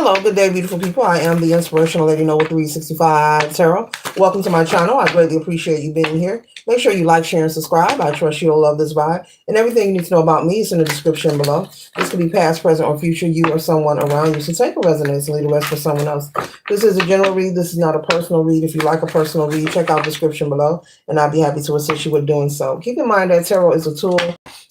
Hello, good day, beautiful people. I am the Inspirational Lady Noble 365 Tarot. Welcome to my channel. I greatly appreciate you being here. Make sure you like, share, and subscribe. I trust you'll love this vibe. And everything you need to know about me is in the description below. This could be past, present, or future, you or someone around you. So take a resonance and leave the rest for someone else. This is a general read. This is not a personal read. If you like a personal read, check out the description below, and I'll be happy to assist you with doing so. Keep in mind that tarot is a tool.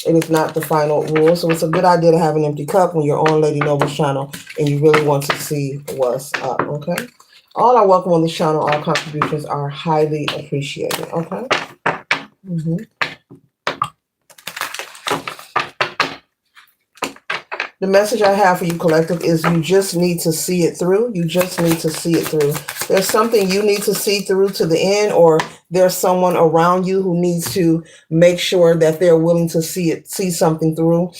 It is not the final rule. So it's a good idea to have an empty cup when you're on Lady Noble's channel and you really want to see what's up, okay? All are welcome on this channel. All contributions are highly appreciated, okay? The message I have for you, collective, is you just need to see it through. You just need to see it through. There's something you need to see through to the end, or there's someone around you who needs to make sure that they're willing to see something through.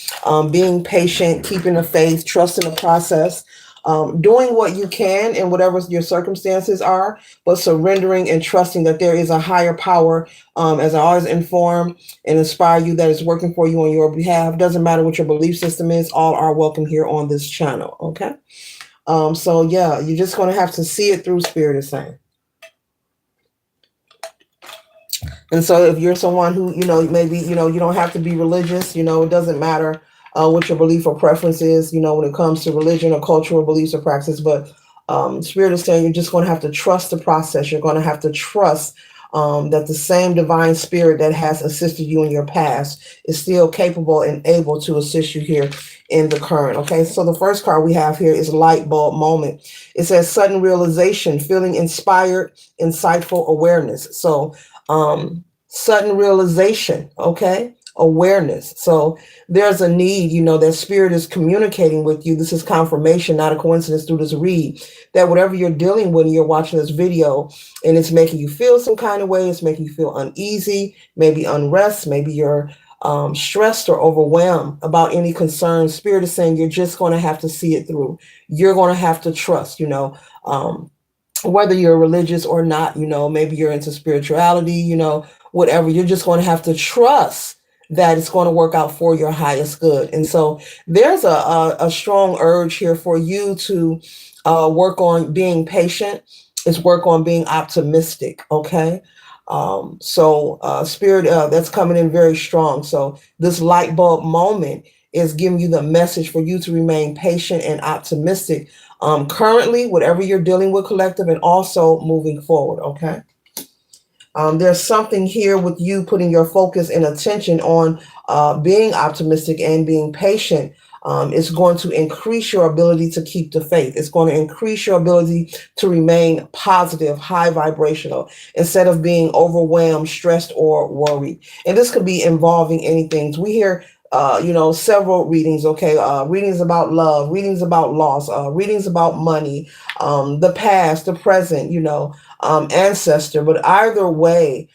Being patient, keeping the faith, trusting the process. Doing what you can in whatever your circumstances are, but surrendering and trusting that there is a higher power, as I always inform and inspire you, that is working for you on your behalf. Doesn't matter what your belief system is, all are welcome here on this channel, okay? So yeah, you're just going to have to see it through, Spirit is saying. And so if you're someone who, maybe, you don't have to be religious, it doesn't matter what your belief or preference is, when it comes to religion or cultural beliefs or practice. But Spirit is saying you're just going to have to trust the process. You're going to have to trust that the same divine spirit that has assisted you in your past is still capable and able to assist you here in the current. Okay, so the first card we have here is light bulb moment. It says sudden realization, feeling inspired, insightful awareness. So sudden realization, okay? Awareness. So there's a need, that spirit is communicating with you. This is confirmation, not a coincidence through this read, that whatever you're dealing with when you're watching this video and it's making you feel some kind of way, it's making you feel uneasy, maybe unrest, maybe you're stressed or overwhelmed about any concern. Spirit is saying you're just going to have to see it through. You're going to have to trust, whether you're religious or not, maybe you're into spirituality, whatever, you're just going to have to trust that it's going to work out for your highest good. And so there's a strong urge here for you to work on being patient. It's work on being optimistic, okay? Spirit, that's coming in very strong. So this light bulb moment is giving you the message for you to remain patient and optimistic currently, whatever you're dealing with, collective, and also moving forward, okay? There's something here with you putting your focus and attention on being optimistic and being patient. It's going to increase your ability to keep the faith. It's going to increase your ability to remain positive, high vibrational, instead of being overwhelmed, stressed, or worried. And this could be involving anything. We hear several readings, okay? Readings about love, readings about loss, readings about money, the past, the present, ancestor. But either way,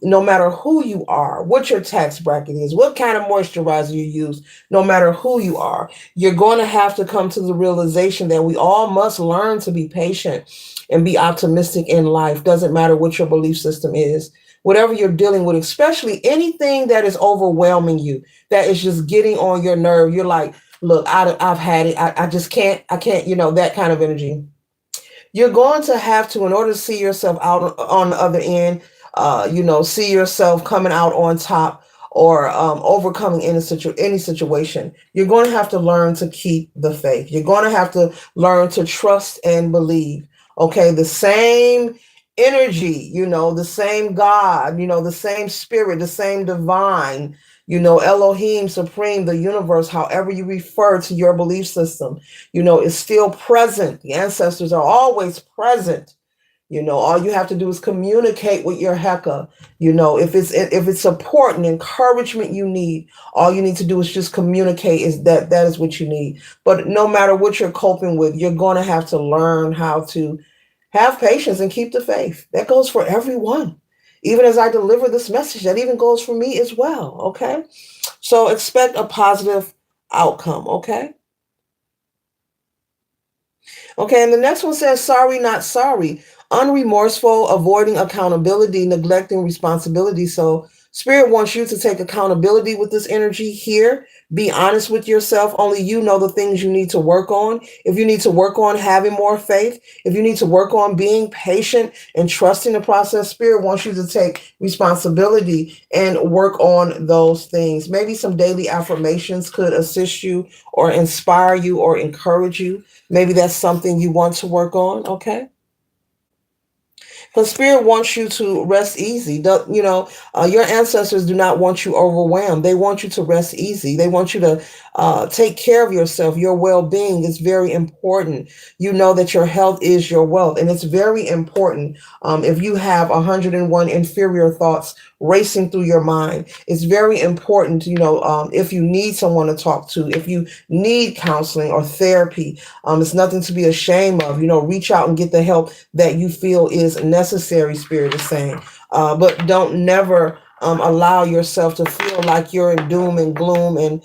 no matter who you are, what your tax bracket is, what kind of moisturizer you use, no matter who you are, you're going to have to come to the realization that we all must learn to be patient and be optimistic in life. Doesn't matter what your belief system is. Whatever you're dealing with, especially anything that is overwhelming you, that is just getting on your nerve. You're like, look, I've had it. I just can't, that kind of energy. You're going to have to, in order to see yourself out on the other end, see yourself coming out on top or overcoming any situation. You're going to have to learn to keep the faith. You're going to have to learn to trust and believe. Okay, the same energy, the same God, the same spirit, the same divine, Elohim, Supreme, the universe, however you refer to your belief system, is still present. The ancestors are always present. All you have to do is communicate with your Heka. If it's support and encouragement you need, all you need to do is just communicate. That is what you need. But no matter what you're coping with, you're going to have to learn how to have patience and keep the faith. That goes for everyone. Even as I deliver this message, that even goes for me as well, okay? So expect a positive outcome, okay? Okay, and the next one says, sorry, not sorry. Unremorseful, avoiding accountability, neglecting responsibility. So Spirit wants you to take accountability with this energy here. Be honest with yourself. Only you know the things you need to work on. If you need to work on having more faith, if you need to work on being patient and trusting the process, Spirit wants you to take responsibility and work on those things. Maybe some daily affirmations could assist you or inspire you or encourage you. Maybe that's something you want to work on. Okay. Because spirit wants you to rest easy. Your ancestors do not want you overwhelmed. They want you to rest easy. They want you to take care of yourself. Your well-being is very important. You know that your health is your wealth, and it's very important. If you have 101 inferior thoughts racing through your mind, it's very important. If you need someone to talk to, if you need counseling or therapy, it's nothing to be ashamed of. Reach out and get the help that you feel is necessary, Spirit is saying. But don't never allow yourself to feel like you're in doom and gloom, and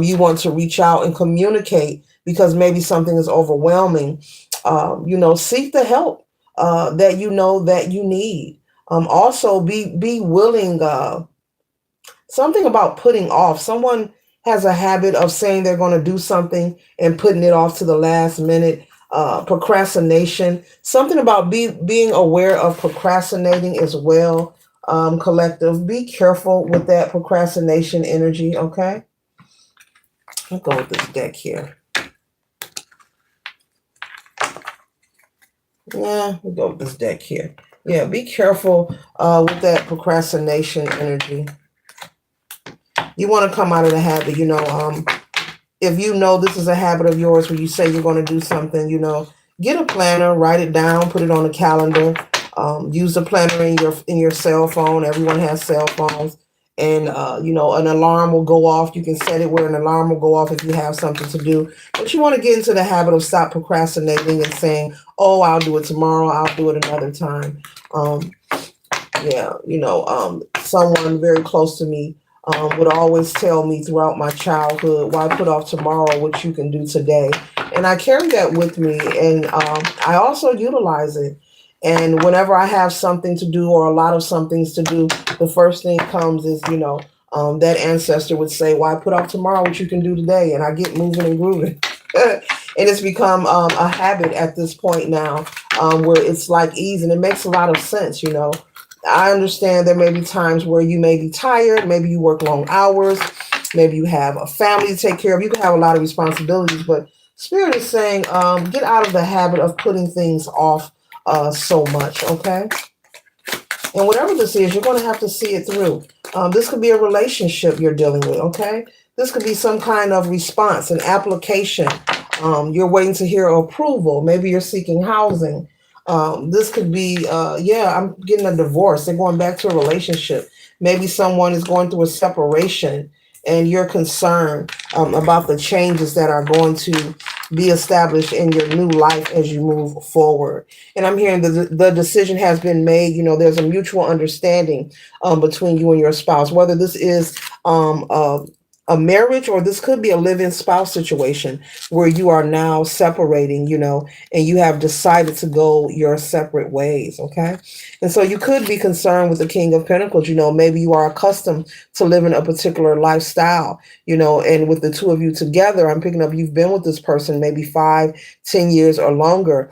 you want to reach out and communicate because maybe something is overwhelming. Seek the help that you know that you need. Also, be willing. Something about putting off. Someone has a habit of saying they're going to do something and putting it off to the last minute. Procrastination. Something about being aware of procrastinating as well. Collective. Be careful with that procrastination energy. Okay. I'll go with this deck here. Yeah, we'll go with this deck here. Yeah, be careful with that procrastination energy. You want to come out of the habit, if you know this is a habit of yours where you say you're going to do something, get a planner, write it down, put it on a calendar, use the planner in your cell phone. Everyone has cell phones, and an alarm will go off. You can set it where an alarm will go off if you have something to do. But you want to get into the habit of stop procrastinating and saying, "Oh, I'll do it tomorrow. I'll do it another time." Someone very close to me would always tell me throughout my childhood, "Why put off tomorrow what you can do today?" And I carry that with me, and I also utilize it. And whenever I have something to do or a lot of some things to do, the first thing comes is, that ancestor would say, "Why put off tomorrow what you can do today?" And I get moving and grooving. And it's become a habit at this point now, where it's like ease, and it makes a lot of sense. I understand there may be times where you may be tired, maybe you work long hours, maybe you have a family to take care of, you can have a lot of responsibilities, but Spirit is saying, get out of the habit of putting things off so much, okay? And whatever this is, you're going to have to see it through. This could be a relationship you're dealing with, okay? This could be some kind of response, an application. You're waiting to hear approval. Maybe you're seeking housing. This could be, I'm getting a divorce. They're going back to a relationship. Maybe someone is going through a separation and you're concerned about the changes that are going to be established in your new life as you move forward. And I'm hearing the decision has been made. There's a mutual understanding between you and your spouse, whether this is a marriage or this could be a live-in spouse situation where you are now separating, and you have decided to go your separate ways, okay? And so you could be concerned with the King of Pentacles. Maybe you are accustomed to living a particular lifestyle, and with the two of you together, I'm picking up you've been with this person maybe 5-10 years or longer.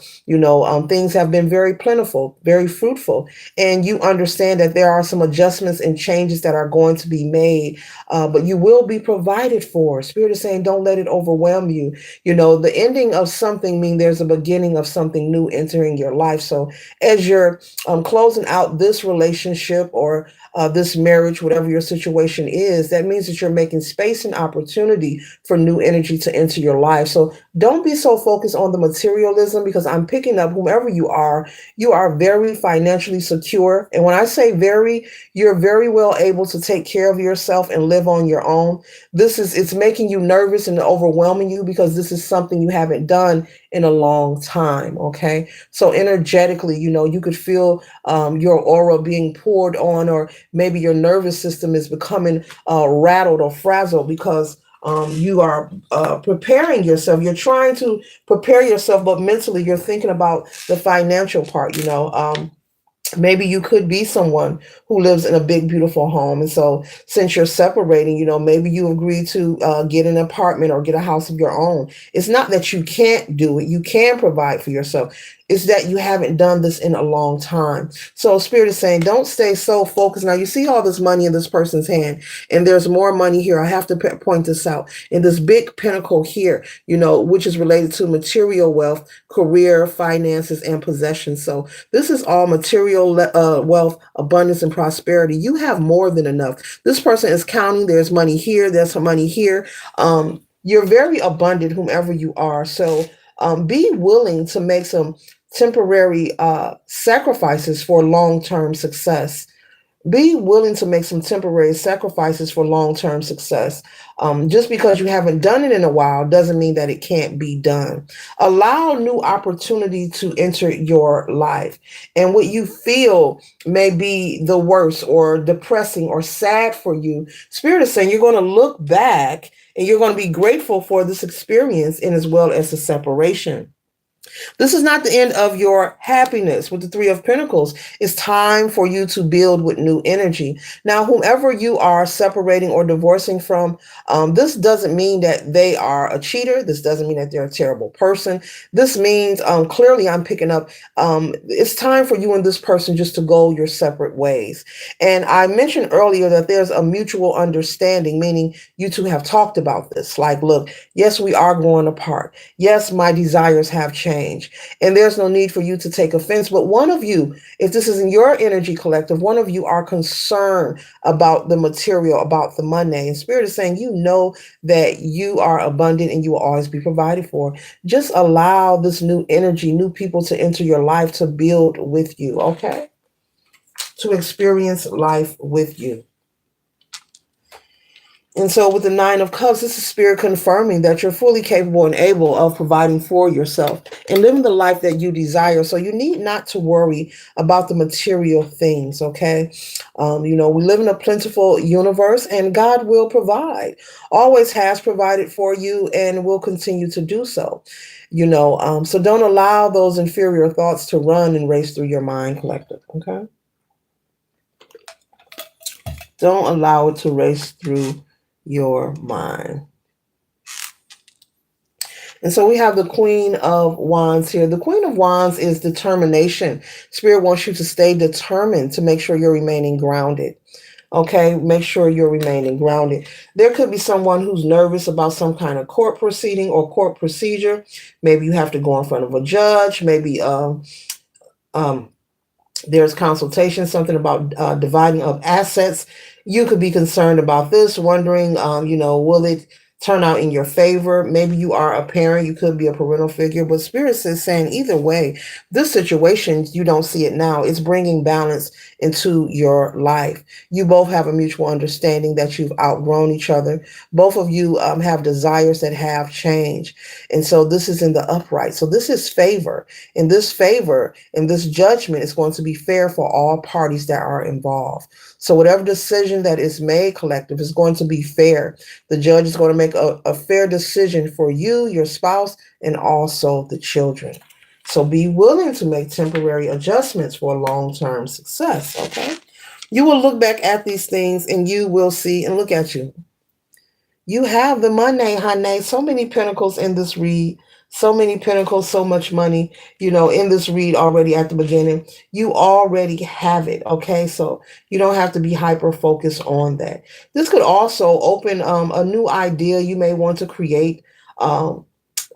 Things have been very plentiful, very fruitful, and you understand that there are some adjustments and changes that are going to be made, but you will be provided for. Spirit is saying, don't let it overwhelm you. The ending of something means there's a beginning of something new entering your life. So as you're closing out this relationship or this marriage, whatever your situation is, that means that you're making space and opportunity for new energy to enter your life. So don't be so focused on the materialism, because I'm picking up whomever you are very financially secure. And when I say very, you're very well able to take care of yourself and live on your own. It's making you nervous and overwhelming you because this is something you haven't done in a long time. Okay. So energetically, you could feel your aura being poured on, or maybe your nervous system is becoming rattled or frazzled because you are preparing yourself. You're trying to prepare yourself, but mentally you're thinking about the financial part, Maybe you could be someone who lives in a big beautiful home, and so since you're separating, maybe you agree to get an apartment or get a house of your own. It's not that you can't do it, you can provide for yourself. It's that you haven't done this in a long time. So Spirit is saying, don't stay so focused. Now you see all this money in this person's hand, and there's more money here. I have to point this out. In this big pinnacle here, which is related to material wealth, career, finances, and possessions. So this is all material wealth, abundance, and prosperity. You have more than enough. This person is counting. There's money here. There's some money here. You're very abundant, whomever you are. So be willing to make some temporary sacrifices for long-term success. Be willing to make some temporary sacrifices for long-term success. Just because you haven't done it in a while doesn't mean that it can't be done. Allow new opportunity to enter your life. And what you feel may be the worst or depressing or sad for you, Spirit is saying you're going to look back and you're going to be grateful for this experience and as well as the separation. This is not the end of your happiness with the Three of Pentacles. It's time for you to build with new energy. Now, whomever you are separating or divorcing from, this doesn't mean that they are a cheater. This doesn't mean that they're a terrible person. This means clearly I'm picking up it's time for you and this person just to go your separate ways. And I mentioned earlier that there's a mutual understanding, meaning you two have talked about this. Like, look, yes, we are going apart. Yes, my desires have changed. And there's no need for you to take offense. But one of you, if this is in your energy collective, one of you are concerned about the material, about the money. And Spirit is saying, that you are abundant and you will always be provided for. Just allow this new energy, new people to enter your life to build with you, okay? To experience life with you. And so with the Nine of Cups, this is Spirit confirming that you're fully capable and able of providing for yourself and living the life that you desire. So you need not to worry about the material things, okay? We live in a plentiful universe and God will provide, always has provided for you and will continue to do so. So don't allow those inferior thoughts to run and race through your mind, collective, okay? Don't allow it to race through your mind. And so we have the Queen of Wands here. The Queen of Wands is determination. Spirit wants you to stay determined to make sure you're remaining grounded. Okay, make sure you're remaining grounded. There could be someone who's nervous about some kind of court proceeding or court procedure. Maybe you have to go in front of a judge. Maybe there's consultation, something about dividing of assets. You could be concerned about this, wondering, will it turn out in your favor? Maybe you are a parent, you could be a parental figure, but Spirit is saying either way, this situation, you don't see it now. It's bringing balance into your life. You both have a mutual understanding that you've outgrown each other. Both of you have desires that have changed. And so this is in the upright. So this is favor. And this favor and this judgment is going to be fair for all parties that are involved. So whatever decision that is made, collective, is going to be fair. The judge is going to make a fair decision for you, your spouse, and also the children. So be willing to make temporary adjustments for long-term success, okay? You will look back at these things and you will see, and look at you. You have the money, honey. So many pentacles in this read. So many pentacles, so much money, in this read already at the beginning. You already have it, okay? So you don't have to be hyper-focused on that. This could also open a new idea you may want to create,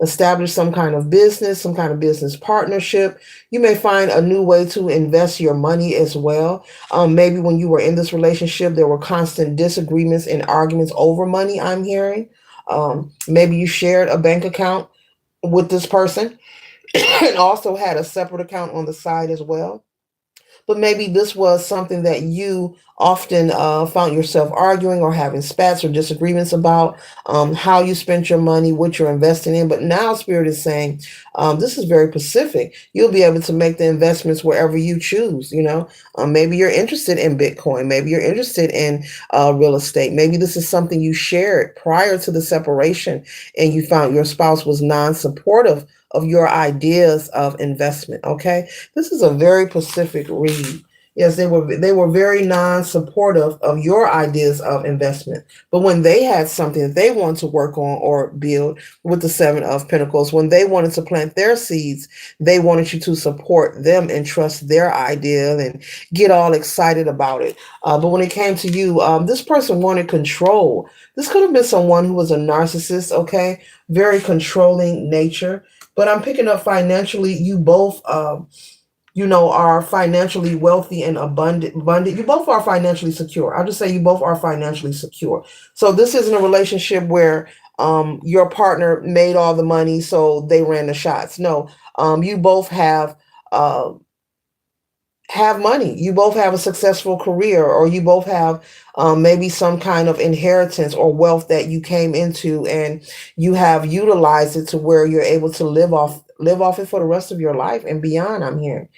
establish some kind of business, some kind of business partnership. You may find a new way to invest your money as well. Maybe when you were in this relationship, there were constant disagreements and arguments over money, I'm hearing. Maybe you shared a bank account with this person and also had a separate account on the side as well. But maybe this was something that you often found yourself arguing or having spats or disagreements about, how you spent your money, what you're investing in. But now Spirit is saying, this is very specific. You'll be able to make the investments wherever you choose. Maybe you're interested in Bitcoin. Maybe you're interested in real estate. Maybe this is something you shared prior to the separation and you found your spouse was non-supportive of your ideas of investment. Okay, this is a very Pacific read. Yes, they were very non-supportive of your ideas of investment. But when they had something that they wanted to work on or build with the Seven of Pentacles, when they wanted to plant their seeds, they wanted you to support them and trust their idea and get all excited about it. But when it came to you, this person wanted control. This could have been someone who was a narcissist, okay? Very controlling nature. But I'm picking up financially, you both are financially wealthy and abundant. You both are financially secure. I'll just say you both are financially secure. So this isn't a relationship where your partner made all the money, so they ran the shots. No, you both uh, have money. You both have a successful career, or you both have maybe some kind of inheritance or wealth that you came into, and you have utilized it to where you're able to live off it for the rest of your life and beyond. I'm hearing.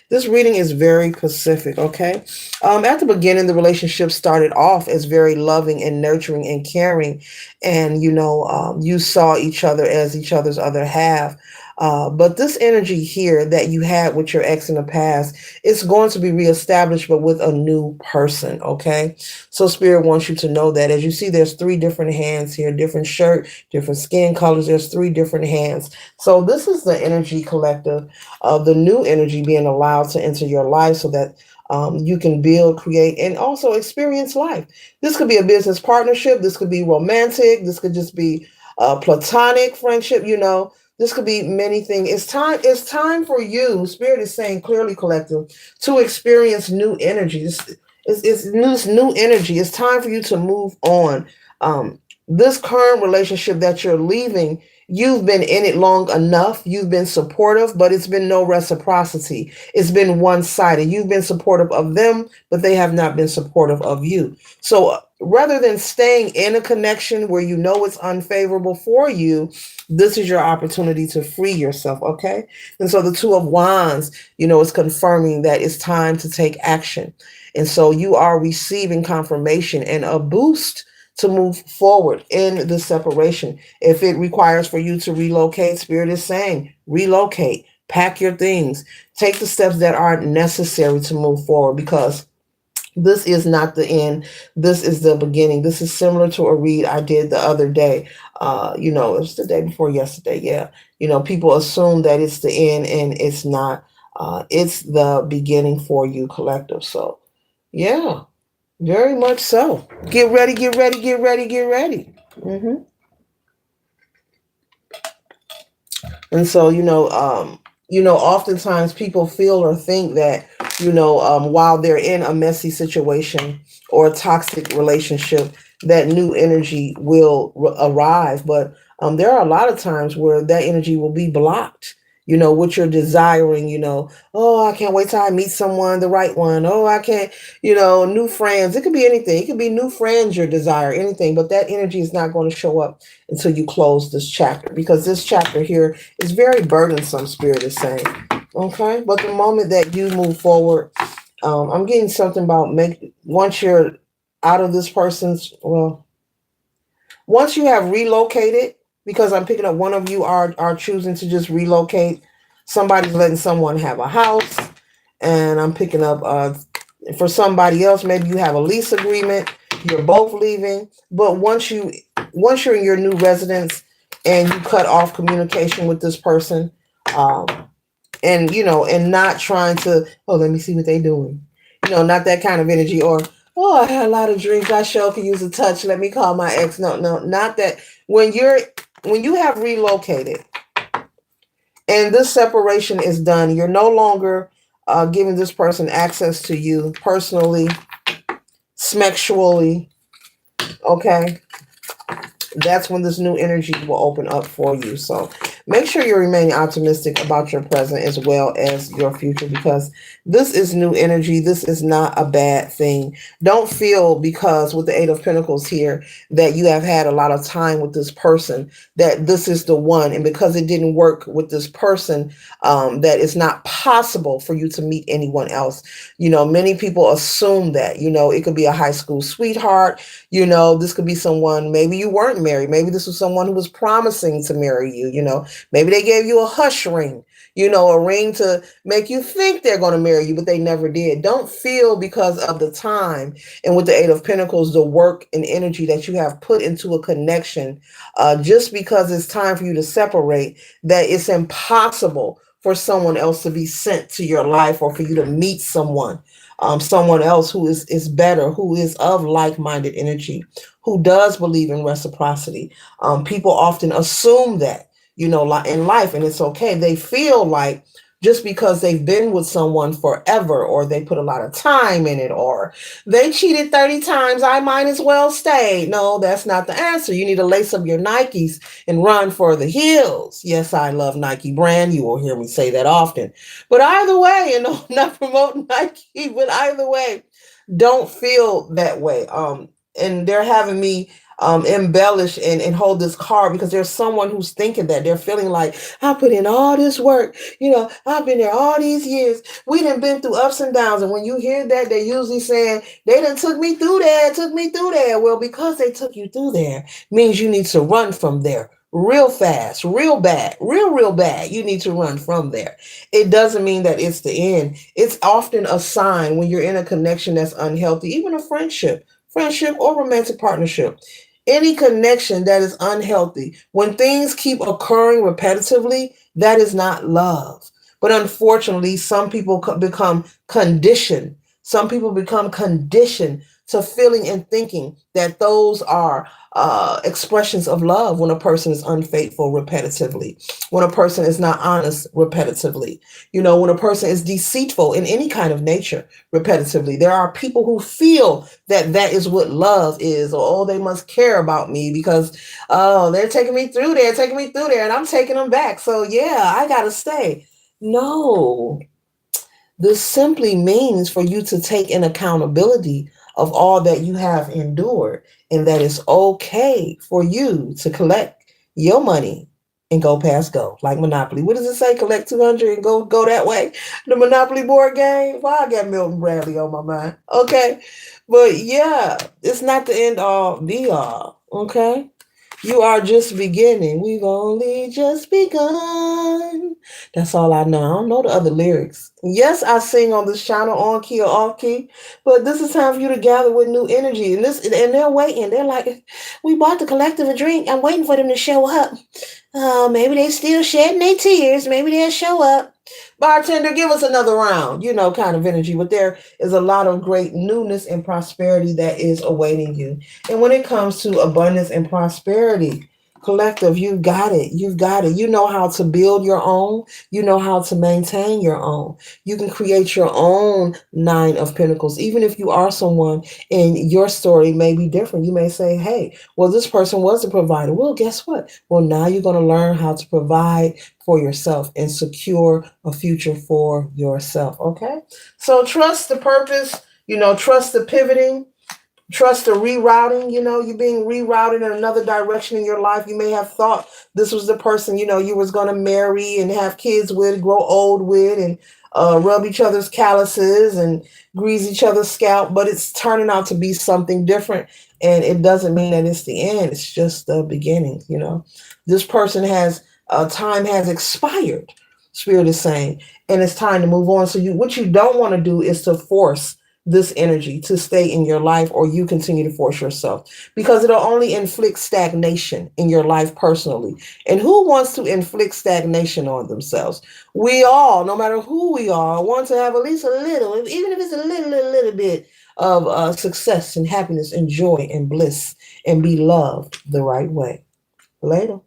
This reading is very Pacific, okay? At the beginning, the relationship started off as very loving and nurturing and caring, and you saw each other as each other's other half. But this energy here that you had with your ex in the past, it's going to be reestablished, but with a new person, okay? So Spirit wants you to know that. As you see, there's three different hands here, different shirt, different skin colors. There's three different hands. So this is the energy collective of the new energy being allowed to enter your life so that you can build, create, and also experience life. This could be a business partnership. This could be romantic. This could just be platonic friendship. This could be many things. It's time for you. Spirit is saying clearly, collective, to experience new energy. It's new energy. It's time for you to move on. This current relationship that you're leaving, you've been in it long enough. You've been supportive, but it's been no reciprocity. It's been one-sided. You've been supportive of them, but they have not been supportive of you. So rather than staying in a connection where you know it's unfavorable for you, this is your opportunity to free yourself, okay? And so the Two of Wands, is confirming that it's time to take action. And so you are receiving confirmation and a boost to move forward in the separation. If it requires for you to relocate, Spirit is saying relocate, pack your things, take the steps that are necessary to move forward, because this is not the end. This is the beginning. This is similar to a read I did the other day. It was the day before yesterday. Yeah. People assume that it's the end, and it's not. It's the beginning for you, collective. So, yeah, very much so. Get ready, get ready, get ready, get ready. And so, oftentimes people feel or think that, while they're in a messy situation or a toxic relationship, that new energy will arrive. But there are a lot of times where that energy will be blocked. What you're desiring, oh, I can't wait till I meet someone, the right one. Oh, I can't, new friends. It could be anything. It could be new friends you desire, anything. But that energy is not going to show up until you close this chapter, because this chapter here is very burdensome, Spirit is saying. Okay? But the moment that you move forward, I'm getting something about once you're out of this person's, once you have relocated, because I'm picking up one of you are choosing to just relocate. Somebody's letting someone have a house, and I'm picking up for somebody else, maybe you have a lease agreement, you're both leaving, but once you're in your new residence and you cut off communication with this person, and not trying to, oh, let me see what they're doing, not that kind of energy, or, oh, I had a lot of drinks, I sure could use a touch, let me call my ex. No, not that. When you have relocated and this separation is done, you're no longer giving this person access to you personally, sexually, okay? That's when this new energy will open up for you. So make sure you remain optimistic about your present as well as your future, because this is new energy. This is not a bad thing. Don't feel, because with the Eight of Pentacles here, that you have had a lot of time with this person, that this is the one. And because it didn't work with this person, that it's not possible for you to meet anyone else. Many people assume that, it could be a high school sweetheart. This could be someone maybe you weren't marry. Maybe this was someone who was promising to marry you, maybe they gave you a hush ring, a ring to make you think they're going to marry you, but they never did. Don't feel because of the time and with the Eight of Pentacles, the work and energy that you have put into a connection, just because it's time for you to separate, that it's impossible for someone else to be sent to your life or for you to meet someone else who is better, who is of like-minded energy, who does believe in reciprocity. People often assume that, in life, and it's okay. They feel like just because they've been with someone forever, or they put a lot of time in it, or they cheated 30 times, I might as well stay. No, that's not the answer. You need to lace up your Nikes and run for the hills. Yes, I love Nike brand. You will hear me say that often. But either way, and I'm not promoting Nike, but either way, don't feel that way. And they're having me embellish and hold this card because there's someone who's thinking that they're feeling like, I put in all this work, I've been there all these years. We done been through ups and downs. And when you hear that, they're usually saying, they done took me through there. Well, because they took you through there means you need to run from there real fast, real bad, real bad. You need to run from there. It doesn't mean that it's the end. It's often a sign when you're in a connection that's unhealthy, even a friendship or romantic partnership. Any connection that is unhealthy, when things keep occurring repetitively, that is not love. But unfortunately, some people become conditioned. Some people become conditioned to feeling and thinking that those are expressions of love when a person is unfaithful repetitively, when a person is not honest repetitively, when a person is deceitful in any kind of nature repetitively. There are people who feel that that is what love is, or, oh, they must care about me because, oh, they're taking me through there, and I'm taking them back. So, yeah, I got to stay. No, this simply means for you to take an accountability of all that you have endured, and that it's okay for you to collect your money and go past go. Like Monopoly. What does it say? Collect 200 and go that way. The Monopoly board game. Why I got Milton Bradley on my mind. Okay. But yeah, it's not the end all be all. Okay. You are just beginning. We've only just begun. That's all I know. I don't know the other lyrics. Yes, I sing on this channel on key or off key, but this is time for you to gather with new energy. And they're waiting. They're like, we bought the collective a drink. I'm waiting for them to show up. Maybe they still shedding their tears. Maybe they'll show up. Bartender, give us another round, kind of energy. But there is a lot of great newness and prosperity that is awaiting you. And when it comes to abundance and prosperity, collective, you've got it. You've got it. You know how to build your own. You know how to maintain your own. You can create your own Nine of Pentacles. Even if you are someone and your story may be different, you may say, hey, well, this person was a provider. Well, guess what? Well, now you're going to learn how to provide for yourself and secure a future for yourself. Okay. So trust the purpose, trust the pivoting. Trust the rerouting, you being rerouted in another direction in your life. You may have thought this was the person, you was going to marry and have kids with, grow old with, and rub each other's calluses and grease each other's scalp, but it's turning out to be something different. And it doesn't mean that it's the end. It's just the beginning, This person time has expired, Spirit is saying, and it's time to move on. So what you don't want to do is to force this energy to stay in your life, or you continue to force yourself, because it'll only inflict stagnation in your life personally. And who wants to inflict stagnation on themselves? We all, no matter who we are, want to have at least a little, even if it's a little bit of success and happiness and joy and bliss, and be loved the right way. Later.